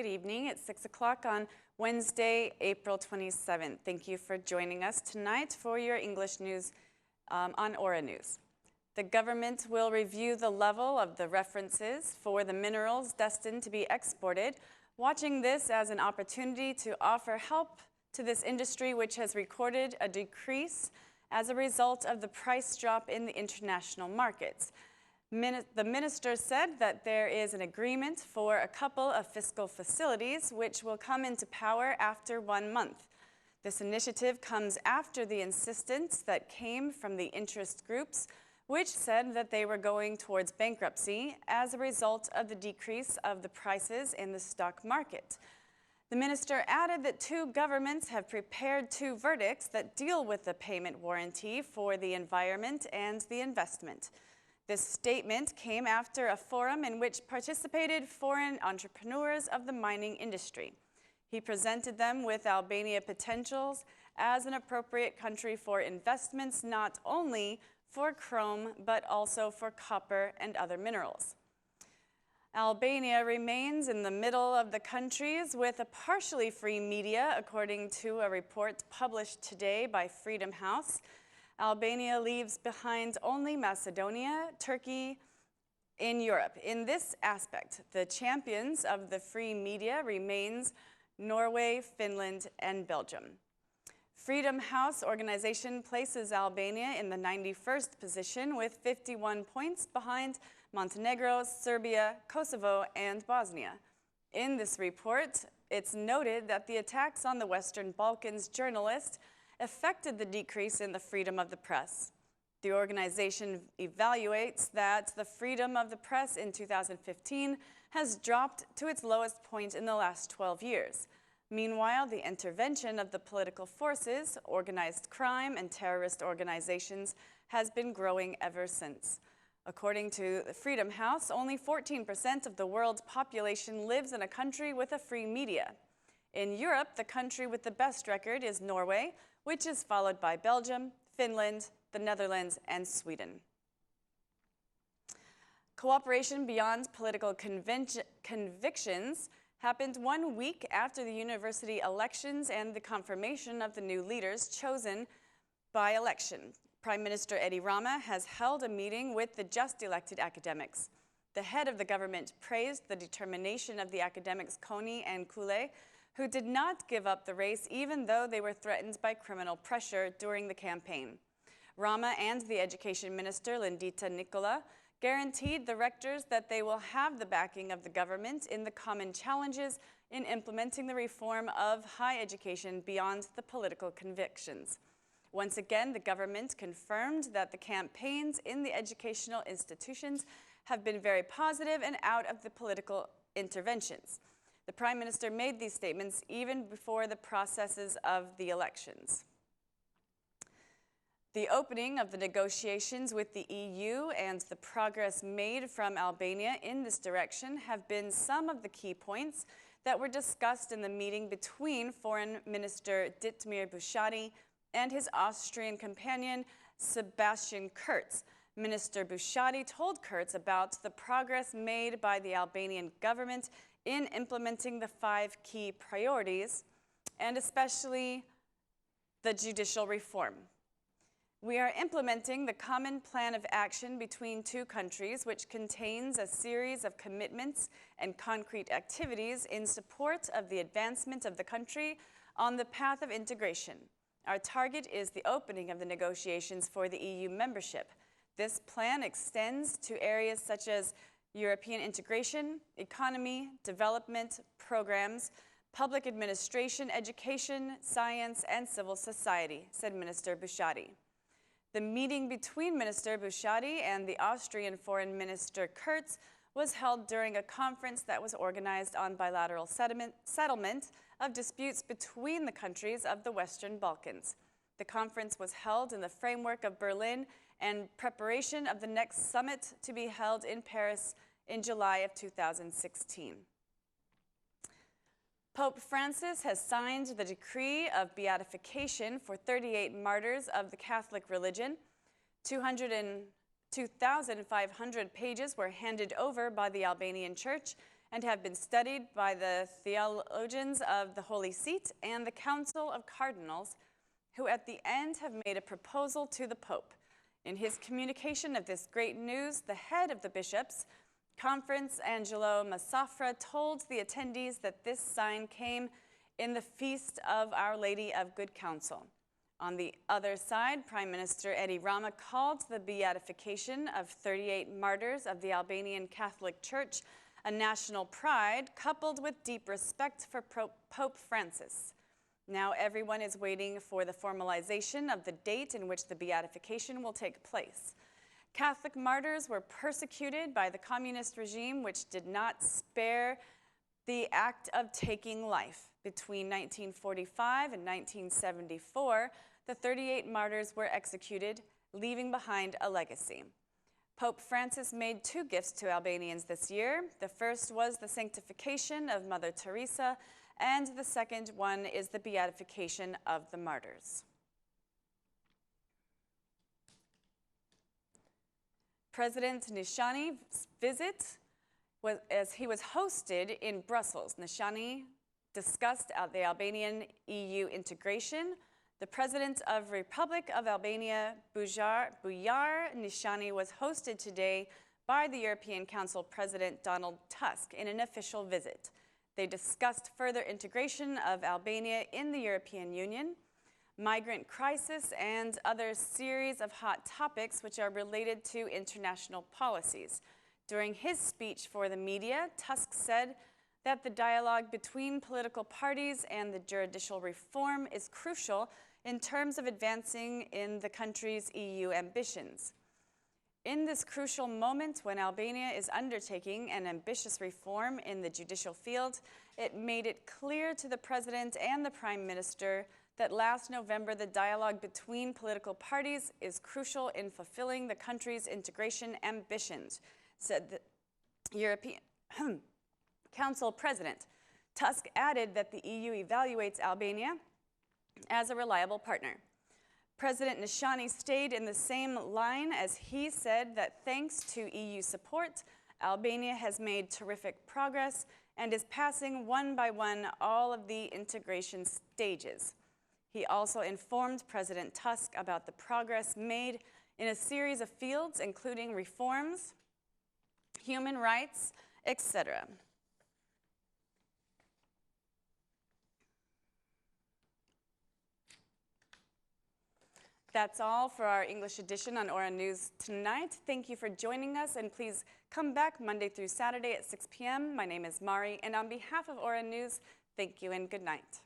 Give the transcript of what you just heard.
Good evening. It's 6 o'clock on Wednesday, April 27th. Thank you for joining us tonight for your English news on Aura News. The government will review the level of the references for the minerals destined to be exported, watching this as an opportunity to offer help to this industry, which has recorded a decrease as a result of the price drop in the international markets. The minister said that there is an agreement for a couple of fiscal facilities which will come into power after 1 month. This initiative comes after the insistence that came from the interest groups, which said that they were going towards bankruptcy as a result of the decrease of the prices in the stock market. The minister added that 2 governments have prepared 2 verdicts that deal with the payment warranty for the environment and the investment. This statement came after a forum in which participated foreign entrepreneurs of the mining industry. He presented them with Albania potentials as an appropriate country for investments, not only for chrome, but also for copper and other minerals. Albania remains in the middle of the countries with a partially free media, according to a report published today by Freedom House. Albania leaves behind only Macedonia, Turkey in Europe. In this aspect, the champions of the free media remains Norway, Finland, and Belgium. Freedom House organization places Albania in the 91st position with 51 points behind Montenegro, Serbia, Kosovo, and Bosnia. In this report, it's noted that the attacks on the Western Balkans journalists affected the decrease in the freedom of the press. The organization evaluates that the freedom of the press in 2015 has dropped to its lowest point in the last 12 years. Meanwhile, the intervention of the political forces, organized crime, and terrorist organizations has been growing ever since. According to the Freedom House, only 14% of the world's population lives in a country with a free media. In Europe, the country with the best record is Norway, which is followed by Belgium, Finland, the Netherlands, and Sweden. Cooperation beyond political convictions happened 1 week after the university elections and the confirmation of the new leaders chosen by election. Prime Minister Edi Rama has held a meeting with the just elected academics. The head of the government praised the determination of the academics Koni and Kule, who did not give up the race even though they were threatened by criminal pressure during the campaign. Rama and the education minister, Lindita Nicola, guaranteed the rectors that they will have the backing of the government in the common challenges in implementing the reform of higher education beyond the political convictions. Once again, the government confirmed that the campaigns in the educational institutions have been very positive and out of the political interventions. The Prime Minister made these statements even before the processes of the elections. The opening of the negotiations with the EU and the progress made from Albania in this direction have been some of the key points that were discussed in the meeting between Foreign Minister Ditmir Bushati and his Austrian companion Sebastian Kurz. Minister Bushati told Kurz about the progress made by the Albanian government in implementing the 5 key priorities, and especially the judicial reform. We are implementing the common plan of action between 2 countries, which contains a series of commitments and concrete activities in support of the advancement of the country on the path of integration. Our target is the opening of the negotiations for the EU membership. This plan extends to areas such as European integration, economy, development, programs, public administration, education, science, and civil society, said Minister Bushati. The meeting between Minister Bushati and the Austrian Foreign Minister Kurz was held during a conference that was organized on bilateral settlement of disputes between the countries of the Western Balkans. The conference was held in the framework of Berlin and preparation of the next summit to be held in Paris in July of 2016. Pope Francis has signed the decree of beatification for 38 martyrs of the Catholic religion. 2,500 pages were handed over by the Albanian Church and have been studied by the theologians of the Holy See and the Council of Cardinals, who at the end have made a proposal to the Pope. In his communication of this great news, the head of the bishops' conference, Angelo Massafra, told the attendees that this sign came in the feast of Our Lady of Good Counsel. On the other side, Prime Minister Edi Rama called the beatification of 38 martyrs of the Albanian Catholic Church a national pride coupled with deep respect for Pope Francis. Now everyone is waiting for the formalization of the date in which the beatification will take place. Catholic martyrs were persecuted by the communist regime, which did not spare the act of taking life. Between 1945 and 1974, the 38 martyrs were executed, leaving behind a legacy. Pope Francis made 2 gifts to Albanians this year. The first was the sanctification of Mother Teresa, and the second one is the beatification of the martyrs. President Nishani's visit was as he was hosted in Brussels. Nishani discussed the Albanian EU integration. The President of Republic of Albania, Bujar Nishani, was hosted today by the European Council President Donald Tusk in an official visit. They discussed further integration of Albania in the European Union, migrant crisis, and other series of hot topics which are related to international policies. During his speech for the media, Tusk said that the dialogue between political parties and the judicial reform is crucial in terms of advancing in the country's EU ambitions. In this crucial moment when Albania is undertaking an ambitious reform in the judicial field, it made it clear to the President and the Prime Minister that last November the dialogue between political parties is crucial in fulfilling the country's integration ambitions, said the European Council President. Tusk added that the EU evaluates Albania as a reliable partner. President Nishani stayed in the same line as he said that thanks to EU support, Albania has made terrific progress and is passing one by one all of the integration stages. He also informed President Tusk about the progress made in a series of fields, including reforms, human rights, etc. That's all for our English edition on Aura News tonight. Thank you for joining us, and please come back Monday through Saturday at 6 p.m. My name is Mari, and on behalf of Aura News, thank you and good night.